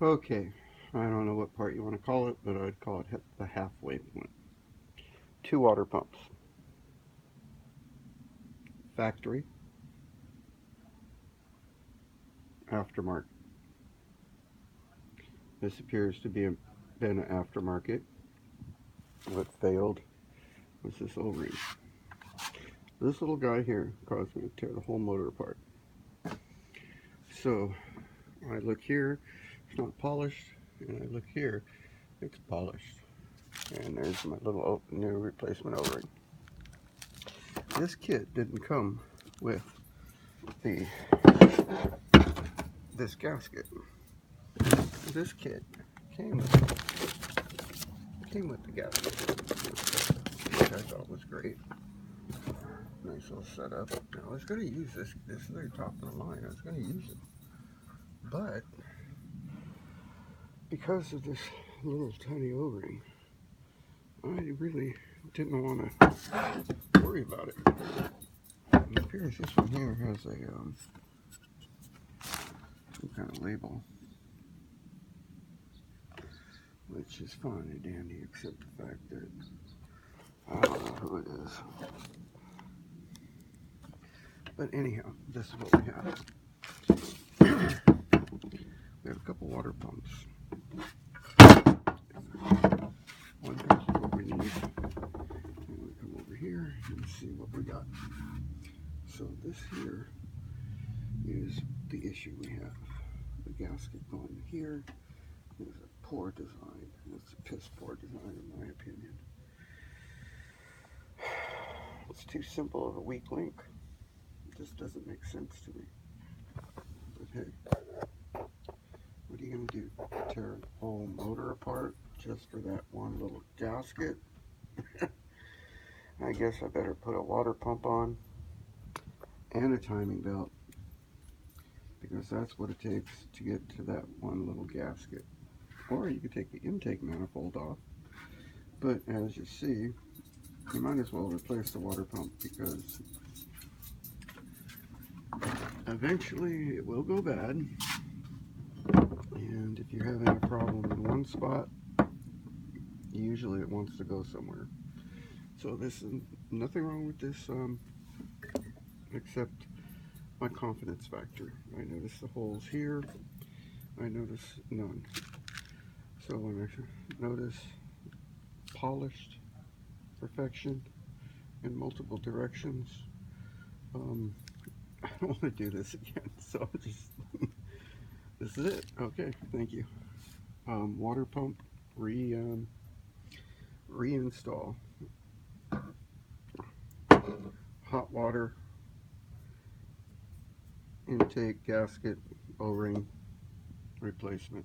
Okay, I don't know what part you want to call it, but I'd call it the halfway point. Two water pumps. Factory, aftermarket. This appears to be been an aftermarket. What failed was this O-ring. This little guy here caused me to tear the whole motor apart. So I look here, it's not polished, and I look here, it's polished. And there's my little new replacement O-ring. This kit didn't come with the this gasket. This kit came with the gasket, which I thought was great. Nice little setup. Now I was going to use this. This is their top of the line. I was going to use it, but because of this little tiny O-ring, I really didn't want to worry about it. It appears this one here has a some kind of label, which is fine and dandy, except the fact that I don't know who it is. But anyhow, this is what we have. We have a couple water pumps. One comes with what we need. And we come over here and see what we got. So this here is the issue we have. The gasket going here is a poor design. It's a piss poor design in my opinion. It's too simple of a weak link. It just doesn't make sense to me. But hey, what are you going to do? Tear the whole motor apart just for that one little gasket? I guess I better put a water pump on and a timing belt, because that's what it takes to get to that one little gasket. Or you could take the intake manifold off, but as you see, you might as well replace the water pump, because eventually it will go bad, and if you're having a problem in one spot, usually it wants to go somewhere. So this is nothing wrong with this, except my confidence factor. I notice the holes here, I notice none. So when I notice polished perfection in multiple directions, I don't want to do this again. So just this is it. Okay, thank you. Water pump reinstall. Hot water intake gasket O-ring replacement.